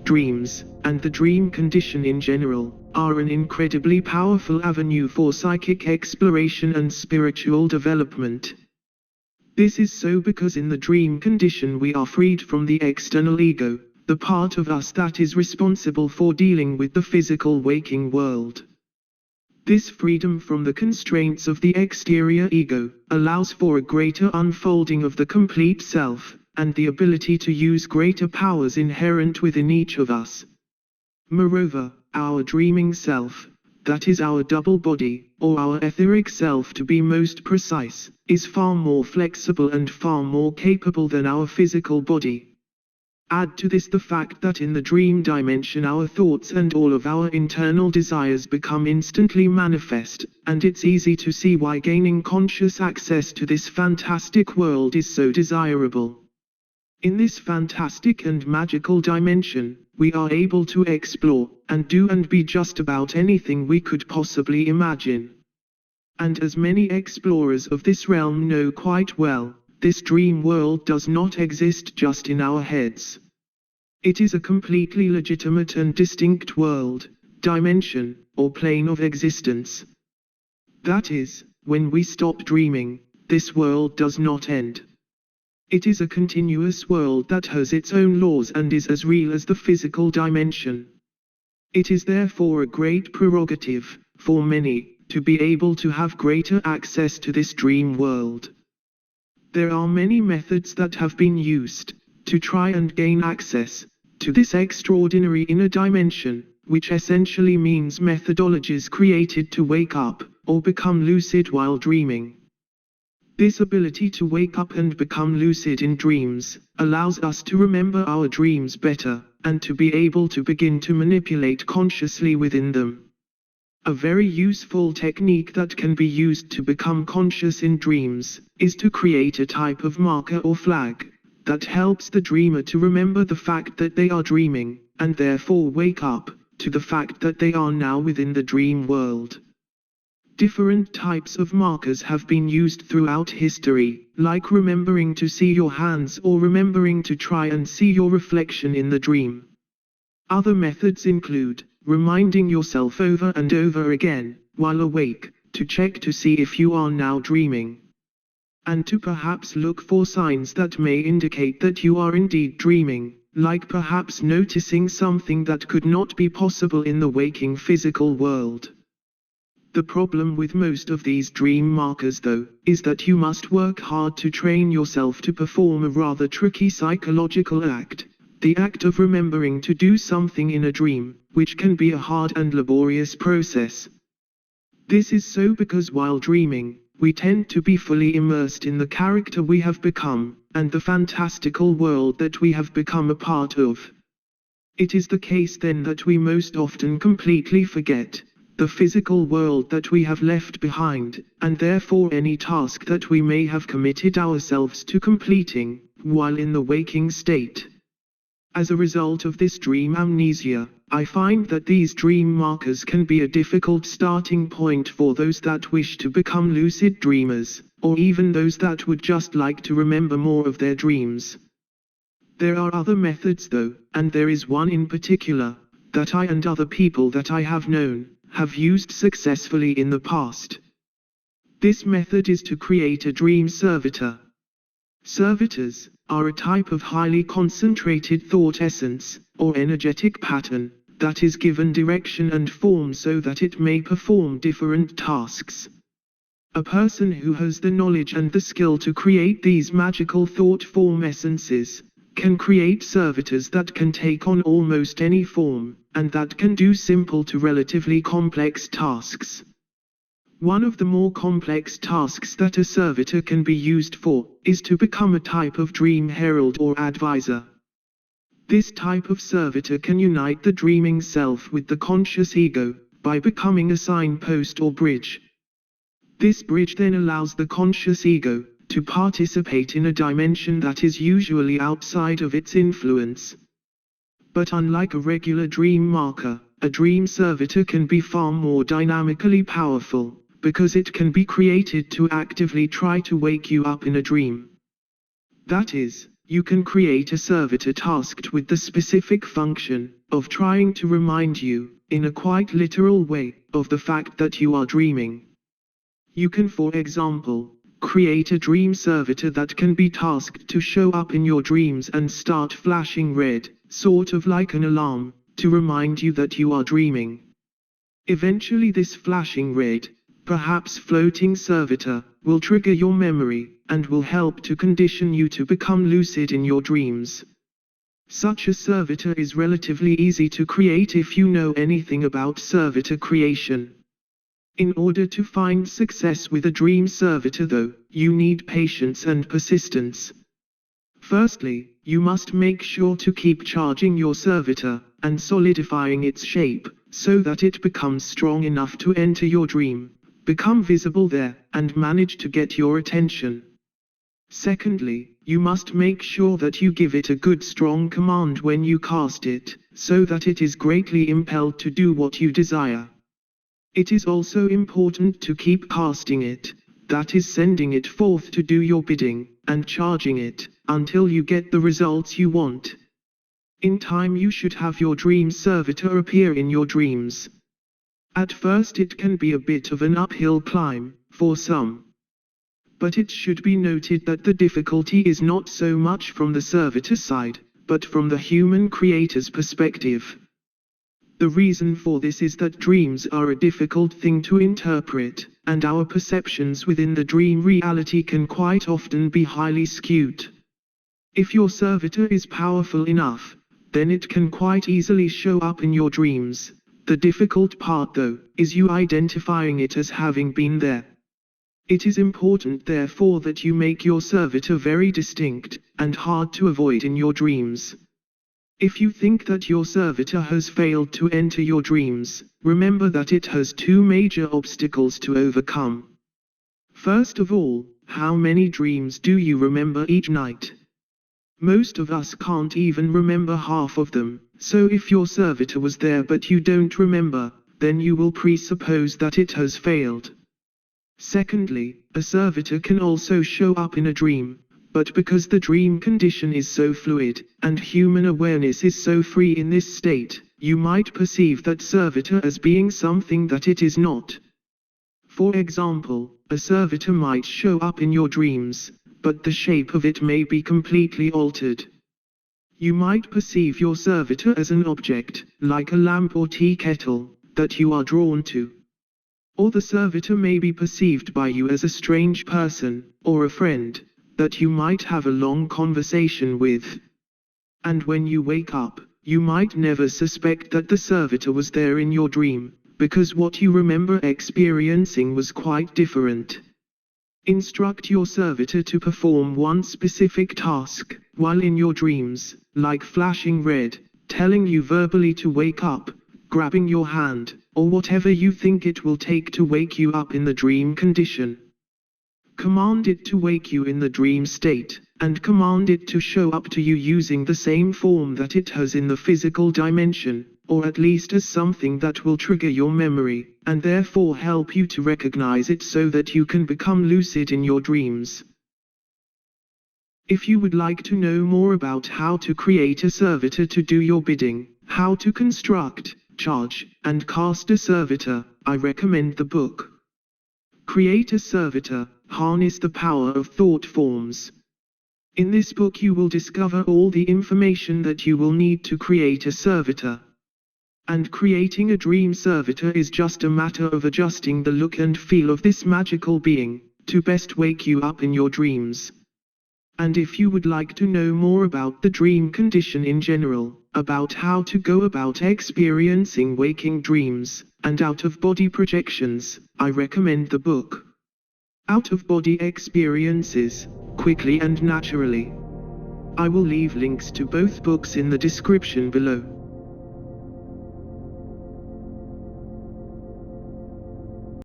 dreams, and the dream condition in general, are an incredibly powerful avenue for psychic exploration and spiritual development. This is so because in the dream condition we are freed from the external ego, the part of us that is responsible for dealing with the physical waking world. This freedom from the constraints of the exterior ego allows for a greater unfolding of the complete self, and the ability to use greater powers inherent within each of us. Moreover, our dreaming self, that is our double body, or our etheric self to be most precise, is far more flexible and far more capable than our physical body. Add to this the fact that in the dream dimension our thoughts and all of our internal desires become instantly manifest, and it's easy to see why gaining conscious access to this fantastic world is so desirable. In this fantastic and magical dimension, we are able to explore, and do and be just about anything we could possibly imagine. And as many explorers of this realm know quite well, this dream world does not exist just in our heads. It is a completely legitimate and distinct world, dimension, or plane of existence. That is, when we stop dreaming, this world does not end. It is a continuous world that has its own laws and is as real as the physical dimension. It is therefore a great prerogative, for many, to be able to have greater access to this dream world. There are many methods that have been used to try and gain access to this extraordinary inner dimension, which essentially means methodologies created to wake up or become lucid while dreaming. This ability to wake up and become lucid in dreams allows us to remember our dreams better, and to be able to begin to manipulate consciously within them. A very useful technique that can be used to become conscious in dreams is to create a type of marker or flag that helps the dreamer to remember the fact that they are dreaming, and therefore wake up to the fact that they are now within the dream world. Different types of markers have been used throughout history, like remembering to see your hands or remembering to try and see your reflection in the dream. Other methods include reminding yourself over and over again, while awake, to check to see if you are now dreaming. And to perhaps look for signs that may indicate that you are indeed dreaming, like perhaps noticing something that could not be possible in the waking physical world. The problem with most of these dream markers though, is that you must work hard to train yourself to perform a rather tricky psychological act, the act of remembering to do something in a dream, which can be a hard and laborious process. This is so because while dreaming, we tend to be fully immersed in the character we have become, and the fantastical world that we have become a part of. It is the case then that we most often completely forget the physical world that we have left behind, and therefore any task that we may have committed ourselves to completing, while in the waking state. As a result of this dream amnesia, I find that these dream markers can be a difficult starting point for those that wish to become lucid dreamers, or even those that would just like to remember more of their dreams. There are other methods though, and there is one in particular, that I and other people that I have known, have used successfully in the past. This method is to create a dream servitor. Servitors are a type of highly concentrated thought essence, or energetic pattern, that is given direction and form so that it may perform different tasks. A person who has the knowledge and the skill to create these magical thought form essences, can create servitors that can take on almost any form, and that can do simple to relatively complex tasks. One of the more complex tasks that a servitor can be used for, is to become a type of dream herald or advisor. This type of servitor can unite the dreaming self with the conscious ego, by becoming a signpost or bridge. This bridge then allows the conscious ego to participate in a dimension that is usually outside of its influence. But unlike a regular dream marker, a dream servitor can be far more dynamically powerful, because it can be created to actively try to wake you up in a dream. That is, you can create a servitor tasked with the specific function of trying to remind you, in a quite literal way, of the fact that you are dreaming. You can, for example, create a dream servitor that can be tasked to show up in your dreams and start flashing red, sort of like an alarm, to remind you that you are dreaming. Eventually this flashing red, perhaps floating servitor, will trigger your memory, and will help to condition you to become lucid in your dreams. Such a servitor is relatively easy to create if you know anything about servitor creation. In order to find success with a dream servitor though, you need patience and persistence. Firstly, you must make sure to keep charging your servitor, and solidifying its shape, so that it becomes strong enough to enter your dream, become visible there, and manage to get your attention. Secondly, you must make sure that you give it a good strong command when you cast it, so that it is greatly impelled to do what you desire. It is also important to keep casting it, that is sending it forth to do your bidding, and charging it, until you get the results you want. In time you should have your dream servitor appear in your dreams. At first it can be a bit of an uphill climb, for some. But it should be noted that the difficulty is not so much from the servitor side, but from the human creator's perspective. The reason for this is that dreams are a difficult thing to interpret, and our perceptions within the dream reality can quite often be highly skewed. If your servitor is powerful enough, then it can quite easily show up in your dreams. The difficult part though, is you identifying it as having been there. It is important therefore that you make your servitor very distinct, and hard to avoid in your dreams. If you think that your servitor has failed to enter your dreams, remember that it has two major obstacles to overcome. First of all, how many dreams do you remember each night? Most of us can't even remember half of them, so if your servitor was there but you don't remember, then you will presuppose that it has failed. Secondly, a servitor can also show up in a dream, but because the dream condition is so fluid, and human awareness is so free in this state, you might perceive that servitor as being something that it is not. For example, a servitor might show up in your dreams, but the shape of it may be completely altered. You might perceive your servitor as an object, like a lamp or tea kettle, that you are drawn to. Or the servitor may be perceived by you as a strange person, or a friend, that you might have a long conversation with. And when you wake up, you might never suspect that the servitor was there in your dream, because what you remember experiencing was quite different. Instruct your servitor to perform one specific task, while in your dreams, like flashing red, telling you verbally to wake up, grabbing your hand, or whatever you think it will take to wake you up in the dream condition. Command it to wake you in the dream state, and command it to show up to you using the same form that it has in the physical dimension, or at least as something that will trigger your memory, and therefore help you to recognize it so that you can become lucid in your dreams. If you would like to know more about how to create a servitor to do your bidding, how to construct, charge, and cast a servitor, I recommend the book Create a Servitor, Harness the Power of Thought Forms. In this book you will discover all the information that you will need to create a servitor. And creating a dream servitor is just a matter of adjusting the look and feel of this magical being, to best wake you up in your dreams. And if you would like to know more about the dream condition in general, about how to go about experiencing waking dreams, and out-of-body projections, I recommend the book Out-of-Body Experiences, Quickly and Naturally. I will leave links to both books in the description below.